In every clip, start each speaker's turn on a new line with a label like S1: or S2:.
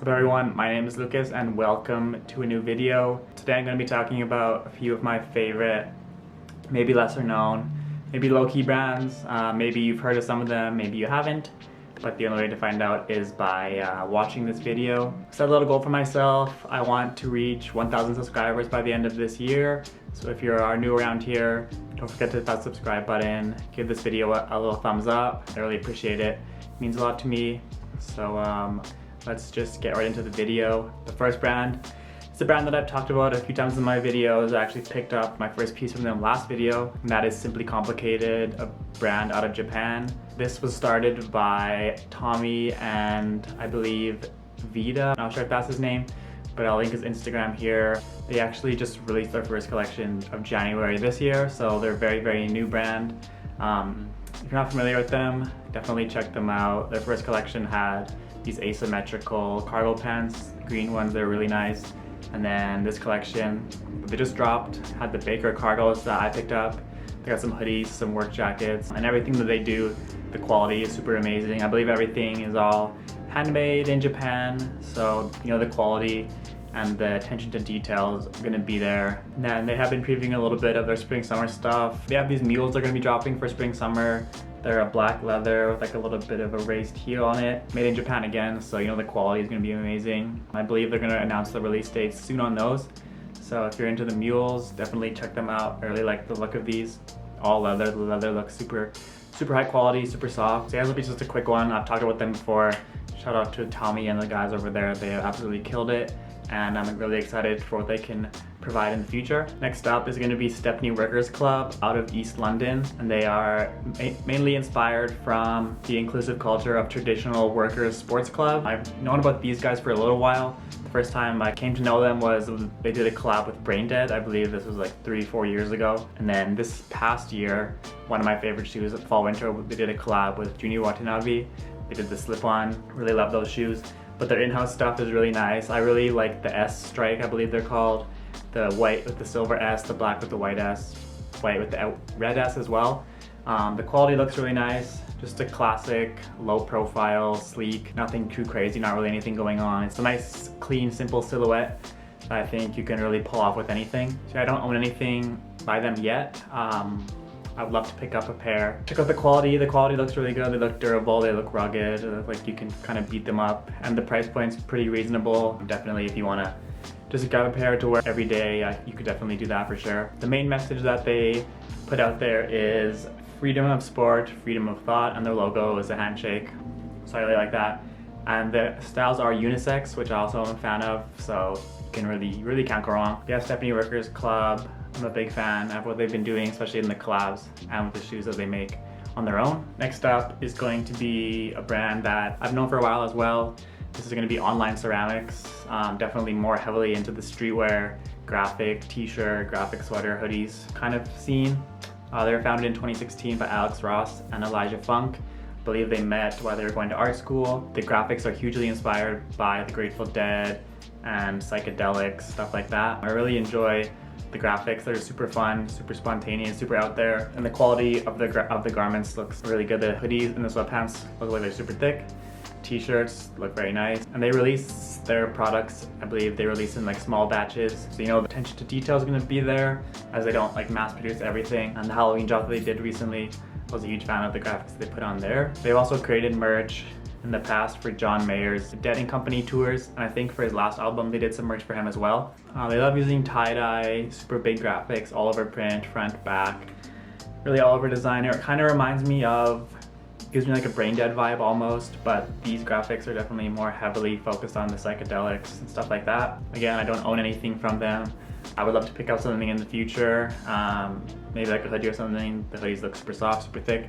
S1: What's up everyone, my name is Lucas and welcome to a new video. Today I'm going to be talking about a few of my favorite, maybe lesser known, maybe low-key brands. Maybe you've heard of some of them, maybe you haven't, but the only way to find out is by watching this video. Set a little goal for myself. I want to reach 1,000 subscribers by the end of this year. So if you are new around here, don't forget to hit that subscribe button. Give this video a little thumbs up. I really appreciate it. It means a lot to me. So let's just get right into the video. The first brand, it's a brand that I've talked about a few times in my videos. I actually picked up my first piece from them last video, and that is SimplyComplicated, a brand out of Japan. This was started by Tommy and I believe Vida, I'm not sure if that's his name, but I'll link his Instagram here. They actually just released their first collection of January this year, so they're a very new brand. If you're not familiar with them, definitely check them out. Their first collection had these asymmetrical cargo pants, the green ones, they're really nice. And then this collection that they just dropped had the Baker cargos that I picked up. They got some hoodies, some work jackets, and everything that they do, the quality is super amazing. I believe everything is all handmade in Japan, so you know the quality and the attention to details are gonna be there. And then they have been previewing a little bit of their spring summer stuff. They have these mules they're gonna be dropping for spring summer. They're a black leather with like a little bit of a raised heel on it. Made in Japan again, so you know the quality is gonna be amazing. I believe they're gonna announce the release dates soon on those. So if you're into the mules, definitely check them out. I really like the look of these. All leather, the leather looks super high quality, super soft. So yeah, this will be just a quick one. I've talked about them before. Shout out to Tommy and the guys over there. They have absolutely killed it, and I'm really excited for what they can provide in the future. Next up is going to be Stephanie Workers Club out of East London, and they are mainly inspired from the inclusive culture of traditional workers sports club. I've known about these guys for a little while. The first time I came to know them was they did a collab with Brain Dead. I believe this was like 3-4 years ago. And then this past year, one of my favorite shoes at fall winter, they did a collab with Junior Watanabe. They did the slip-on. Really love those shoes. But their in-house stuff is really nice. I really like the S strike, I believe they're called. The white with the silver S, the black with the white S, white with the red S as well. The quality looks really nice. Just a classic, low profile, sleek, nothing too crazy, not really anything going on. It's a nice, clean, simple silhouette that I think you can really pull off with anything. So I don't own anything by them yet. I would love to pick up a pair. Check out the quality looks really good. They look durable, they look rugged, they look like you can kind of beat them up. And the price point's pretty reasonable. Definitely if you wanna just grab a pair to wear every day, you could definitely do that for sure. The main message that they put out there is freedom of sport, freedom of thought, and their logo is a handshake. So I really like that. And the styles are unisex, which I also am a fan of, so you can really can't go wrong. Yeah, Stephanie Workers Club, I'm a big fan of what they've been doing, especially in the collabs and with the shoes that they make on their own. Next up is going to be a brand that I've known for a while as well. This is going to be Online Ceramics, definitely more heavily into the streetwear, graphic t-shirt, graphic sweater, hoodies kind of scene. They were founded in 2016 by Alex Ross and Elijah Funk. I believe they met while they were going to art school. The graphics are hugely inspired by the Grateful Dead and psychedelics, stuff like that. I really enjoy the graphics. They're super fun, super spontaneous, super out there, and the quality of the garments looks really good. The hoodies and the sweatpants look like they're super thick. T-shirts look very nice, and they release their products, I believe they release in like small batches, so you know the attention to detail is going to be there, as they don't like mass produce everything. And the Halloween drop that they did recently, I was a huge fan of the graphics they put on there. They've also created merch in the past for John Mayer's Dead and Company tours, and I think for his last album they did some merch for him as well. They love using tie-dye, super big graphics, all over print, front, back, really all over design. It kind of reminds me of, gives me like a Brain Dead vibe almost, but these graphics are definitely more heavily focused on the psychedelics and stuff like that. Again, I don't own anything from them. I would love to pick up something in the future, maybe like a hoodie or something. The hoodies look super soft, super thick.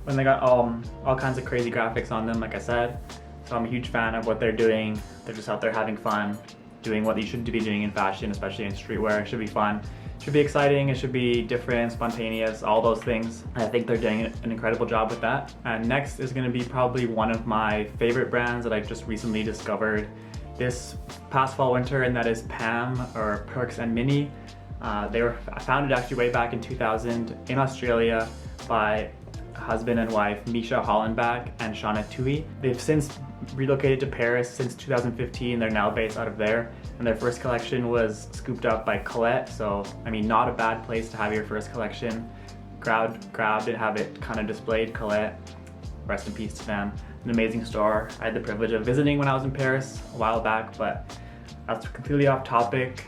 S1: When they got all kinds of crazy graphics on them, like I said. So I'm a huge fan of what they're doing. They're just out there having fun, doing what you should be doing in fashion, especially in streetwear. It should be fun. It should be exciting, it should be different, spontaneous, all those things. I think they're doing an incredible job with that. And next is gonna be probably one of my favorite brands that I've just recently discovered this past fall winter, and that is Pam, or Perks and Mini. They were founded actually way back in 2000 in Australia by husband and wife Misha Hollenbach and Shauna Tui. They've since relocated to Paris since 2015. They're now based out of there, and their first collection was scooped up by Colette. So I mean, not a bad place to have your first collection grabbed and have it kind of displayed. Colette, rest in peace to them. An amazing store. I had the privilege of visiting when I was in Paris a while back, but that's completely off topic.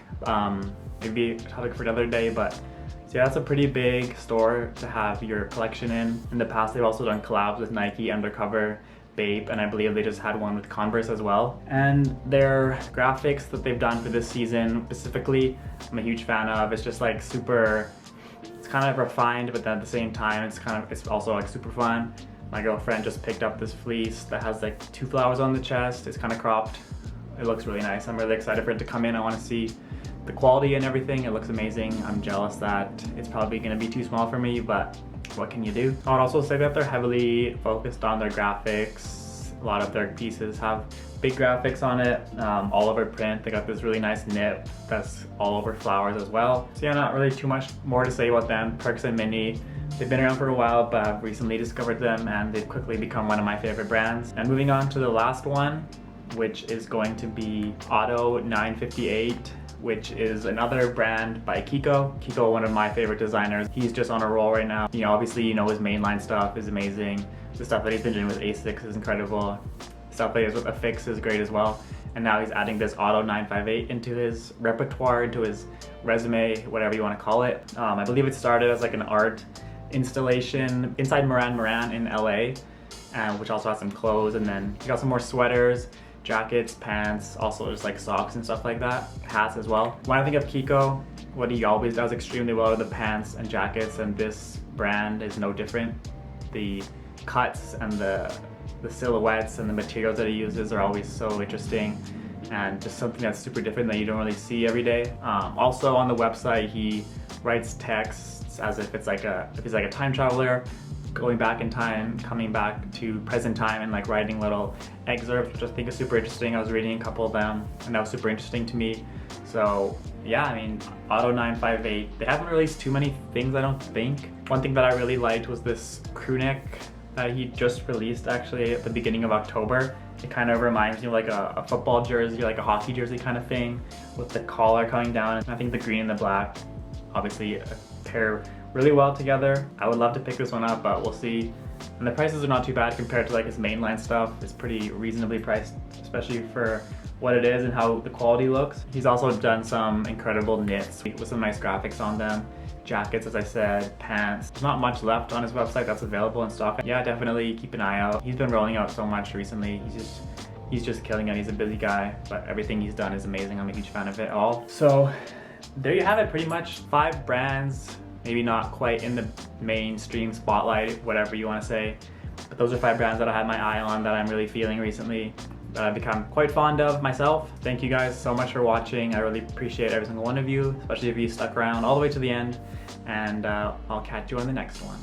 S1: Maybe a topic for another day, but so yeah, that's a pretty big store to have your collection in. In the past, they've also done collabs with Nike, Undercover, Bape, and I believe they just had one with Converse as well. And their graphics that they've done for this season specifically, I'm a huge fan of. It's just like super, it's kind of refined, but then at the same time, it's also like super fun. My girlfriend just picked up this fleece that has like 2 flowers on the chest. It's kind of cropped. It looks really nice. I'm really excited for it to come in. I want to see the quality and everything. It looks amazing. I'm jealous that it's probably going to be too small for me, but what can you do? I would also say that they're heavily focused on their graphics. A lot of their pieces have big graphics on it, all over print. They got this really nice knit that's all over flowers as well. So yeah, not really too much more to say about them. Perks and Mini, they've been around for a while, but I've recently discovered them and they've quickly become one of my favorite brands. And moving on to the last one, which is going to be Auto 958, which is another brand by Kiko. Kiko, one of my favorite designers. He's just on a roll right now. You know, obviously, you know, his mainline stuff is amazing. The stuff that he's been doing with Asics is incredible. The stuff that he has with Affix is great as well. And now he's adding this Auto 958 into his repertoire, into his resume, whatever you want to call it. I believe it started as like an art installation inside Moran in LA, which also has some clothes, and then he got some more sweaters, jackets, pants, also just like socks and stuff like that, hats as well. When I think of Kiko, what he always does extremely well are the pants and jackets, and this brand is no different. The cuts and the silhouettes and the materials that he uses are always so interesting and just something that's super different that you don't really see every day. Also on the website, he writes texts as if he's like a time traveler, going back in time, coming back to present time, and like writing little excerpts, which I think is super interesting. I was reading a couple of them and that was super interesting to me. So yeah, I mean, Auto 958, they haven't released too many things, I don't think. One thing that I really liked was this crew neck that he just released actually at the beginning of October. It kind of reminds me of like a football jersey, like a hockey jersey kind of thing, with the collar coming down. And I think the green and the black obviously pair really well together. I would love to pick this one up, but we'll see. And the prices are not too bad compared to like his mainline stuff. It's pretty reasonably priced, especially for what it is and how the quality looks. He's also done some incredible knits with some nice graphics on them. Jackets, as I said, pants. There's not much left on his website that's available in stock. Yeah, definitely keep an eye out. He's been rolling out so much recently. He's just killing it. He's a busy guy, but everything he's done is amazing. I'm a huge fan of it all. So there you have it, pretty much 5 brands. Maybe not quite in the mainstream spotlight, whatever you want to say, but those are 5 brands that I had my eye on that I'm really feeling recently, that I've become quite fond of myself. Thank you guys so much for watching. I really appreciate every single one of you, especially if you stuck around all the way to the end, and I'll catch you on the next one.